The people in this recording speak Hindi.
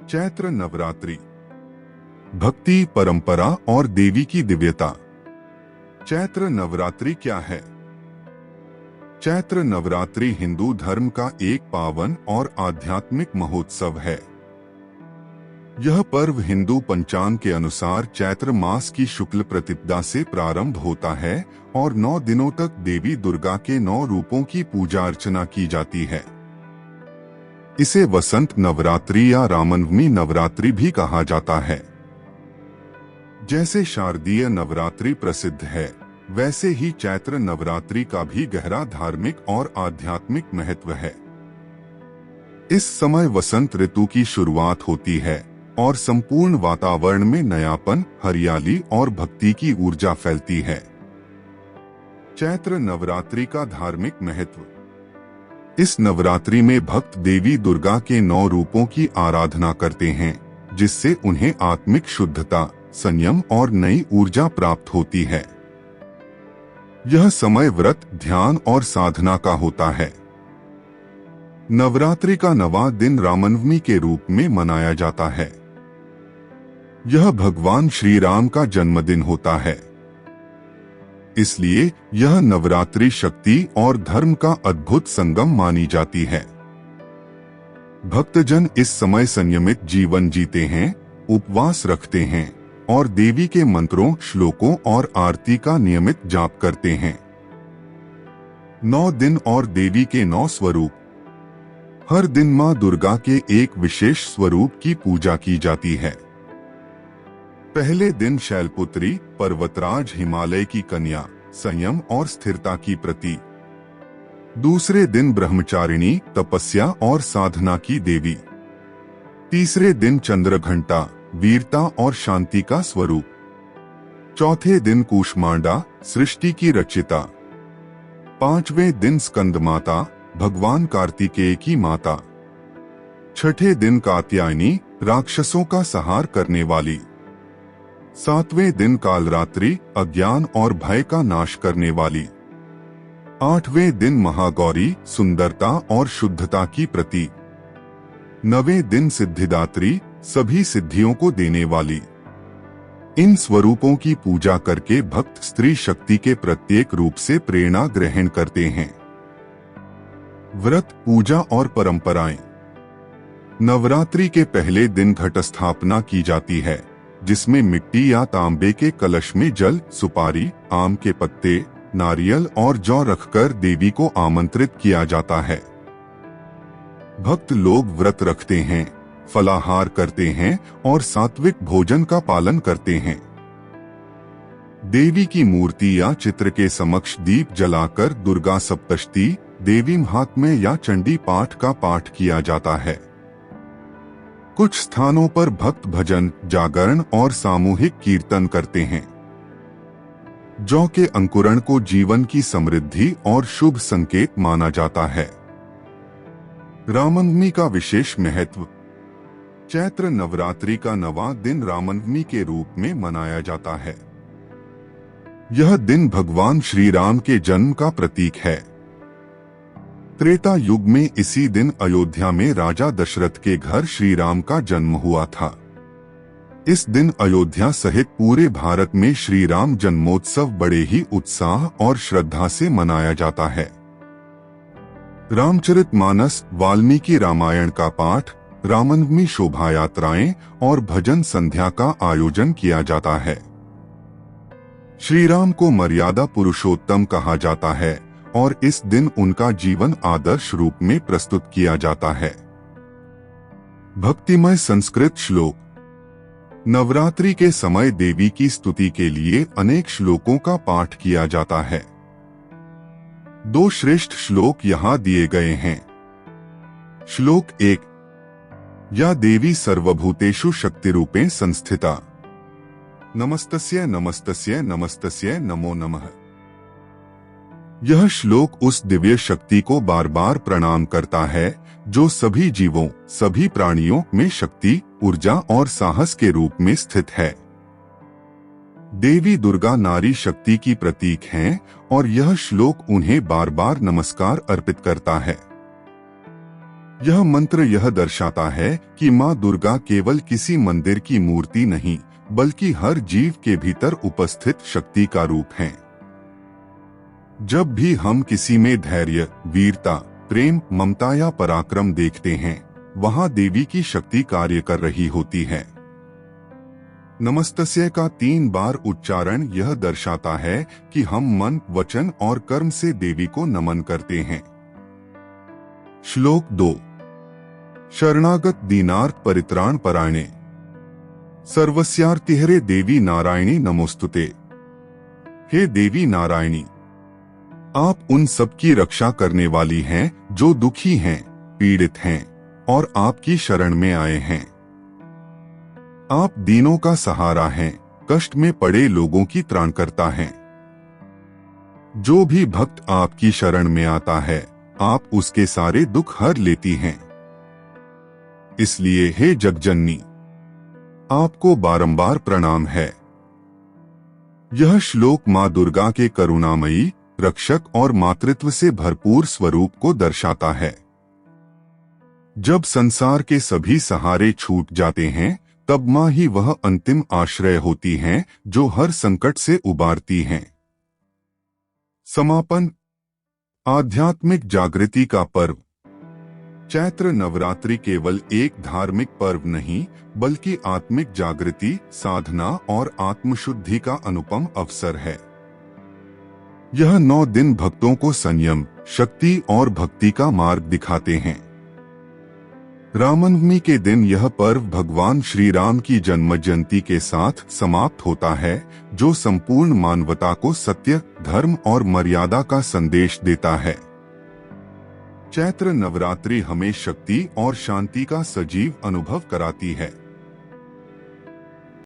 चैत्र नवरात्रि, भक्ति, परंपरा और देवी की दिव्यता। चैत्र नवरात्रि क्या है? चैत्र नवरात्रि हिंदू धर्म का एक पावन और आध्यात्मिक महोत्सव है। यह पर्व हिंदू पंचांग के अनुसार चैत्र मास की शुक्ल प्रतिपदा से प्रारंभ होता है और 9 दिनों तक देवी दुर्गा के 9 रूपों की पूजा अर्चना की जाती है। इसे वसंत नवरात्रि या रामनवमी नवरात्रि भी कहा जाता है। जैसे शारदीय नवरात्रि प्रसिद्ध है, वैसे ही चैत्र नवरात्रि का भी गहरा धार्मिक और आध्यात्मिक महत्व है। इस समय वसंत ऋतु की शुरुआत होती है और संपूर्ण वातावरण में नयापन, हरियाली और भक्ति की ऊर्जा फैलती है। चैत्र नवरात्रि का धार्मिक महत्व। इस नवरात्रि में भक्त देवी दुर्गा के 9 रूपों की आराधना करते हैं, जिससे उन्हें आत्मिक शुद्धता, संयम और नई ऊर्जा प्राप्त होती है। यह समय व्रत, ध्यान और साधना का होता है। नवरात्रि का 9वां दिन रामनवमी के रूप में मनाया जाता है। यह भगवान श्री राम का जन्मदिन होता है। इसलिए यह नवरात्रि शक्ति और धर्म का अद्भुत संगम मानी जाती है। भक्तजन इस समय संयमित जीवन जीते हैं, उपवास रखते हैं और देवी के मंत्रों, श्लोकों और आरती का नियमित जाप करते हैं। 9 दिन और देवी के 9 स्वरूप। हर दिन मां दुर्गा के एक विशेष स्वरूप की पूजा की जाती है। पहले दिन शैलपुत्री, पर्वतराज, हिमालय की कन्या, संयम और स्थिरता की प्रतीक। दूसरे दिन ब्रह्मचारिणी, तपस्या और साधना की देवी। तीसरे दिन चंद्रघंटा, वीरता और शांति का स्वरूप। चौथे दिन कूष्मांडा, सृष्टि की रचिता। 5वें दिन स्कंद माता, भगवान कार्तिकेय की माता। 6ठे दिन कात्यायनी, राक्षसों का संहार करने वाली। 7वें दिन कालरात्रि, अज्ञान और भय का नाश करने वाली। 8वें दिन महागौरी, सुंदरता और शुद्धता की प्रतीक। 9वें दिन सिद्धिदात्री, सभी सिद्धियों को देने वाली। इन स्वरूपों की पूजा करके भक्त स्त्री शक्ति के प्रत्येक रूप से प्रेरणा ग्रहण करते हैं। व्रत, पूजा और परंपराएं। नवरात्रि के पहले दिन घट स्थापना की जाती है, जिसमें मिट्टी या तांबे के कलश में जल, सुपारी, आम के पत्ते, नारियल और जौ रखकर देवी को आमंत्रित किया जाता है। भक्त लोग व्रत रखते हैं, फलाहार करते हैं और सात्विक भोजन का पालन करते हैं। देवी की मूर्ति या चित्र के समक्ष दीप जलाकर दुर्गा सप्तशती, देवी महात्म्य या चंडी पाठ का पाठ किया जाता है। कुछ स्थानों पर भक्त भजन, जागरण और सामूहिक कीर्तन करते हैं। जौ के अंकुरण को जीवन की समृद्धि और शुभ संकेत माना जाता है। रामनवमी का विशेष महत्व। चैत्र नवरात्रि का 9वां दिन रामनवमी के रूप में मनाया जाता है। यह दिन भगवान श्री राम के जन्म का प्रतीक है। त्रेता युग में इसी दिन अयोध्या में राजा दशरथ के घर श्री राम का जन्म हुआ था। इस दिन अयोध्या सहित पूरे भारत में श्री राम जन्मोत्सव बड़े ही उत्साह और श्रद्धा से मनाया जाता है। रामचरितमानस, वाल्मीकि रामायण का पाठ, रामनवमी शोभा यात्राएं और भजन संध्या का आयोजन किया जाता है। श्री राम को मर्यादा पुरुषोत्तम कहा जाता है और इस दिन उनका जीवन आदर्श रूप में प्रस्तुत किया जाता है। भक्तिमय संस्कृत श्लोक। नवरात्रि के समय देवी की स्तुति के लिए अनेक श्लोकों का पाठ किया जाता है। 2 श्रेष्ठ श्लोक यहाँ दिए गए हैं। श्लोक 1। या देवी सर्वभूतेषु शक्तिरूपेण संस्थिता। नमस्तस्य नमस्तस्य नमस्तस्य नमो नमः। यह श्लोक उस दिव्य शक्ति को बार बार प्रणाम करता है जो सभी जीवों, सभी प्राणियों में शक्ति, ऊर्जा और साहस के रूप में स्थित है। देवी दुर्गा नारी शक्ति की प्रतीक हैं और यह श्लोक उन्हें बार बार नमस्कार अर्पित करता है। यह मंत्र यह दर्शाता है कि माँ दुर्गा केवल किसी मंदिर की मूर्ति नहीं, बल्कि हर जीव के भीतर उपस्थित शक्ति का रूप है। जब भी हम किसी में धैर्य, वीरता, प्रेम, ममता या पराक्रम देखते हैं, वहां देवी की शक्ति कार्य कर रही होती है। नमस्तस्य का 3 बार उच्चारण यह दर्शाता है कि हम मन, वचन और कर्म से देवी को नमन करते हैं। श्लोक 2। शरणागत दीनार्थ परित्राण परायणे सर्वस्यार्तिहरे देवी नारायणी नमोस्तुते। हे देवी नारायणी, आप उन सबकी रक्षा करने वाली हैं जो दुखी हैं, पीड़ित हैं और आपकी शरण में आए हैं। आप दीनों का सहारा हैं, कष्ट में पड़े लोगों की त्राणकर्ता हैं। जो भी भक्त आपकी शरण में आता है, आप उसके सारे दुख हर लेती हैं। इसलिए हे जगजननी, आपको बारंबार प्रणाम है। यह श्लोक माँ दुर्गा के करुणामयी, रक्षक और मातृत्व से भरपूर स्वरूप को दर्शाता है। जब संसार के सभी सहारे छूट जाते हैं, तब माँ ही वह अंतिम आश्रय होती हैं जो हर संकट से उबारती हैं। समापन। आध्यात्मिक जागृति का पर्व। चैत्र नवरात्रि केवल एक धार्मिक पर्व नहीं, बल्कि आत्मिक जागृति, साधना और आत्मशुद्धि का अनुपम अवसर है। यह 9 दिन भक्तों को संयम, शक्ति और भक्ति का मार्ग दिखाते हैं। रामनवमी के दिन यह पर्व भगवान श्री राम की जन्म जयंती के साथ समाप्त होता है, जो संपूर्ण मानवता को सत्य, धर्म और मर्यादा का संदेश देता है। चैत्र नवरात्रि हमें शक्ति और शांति का सजीव अनुभव कराती है।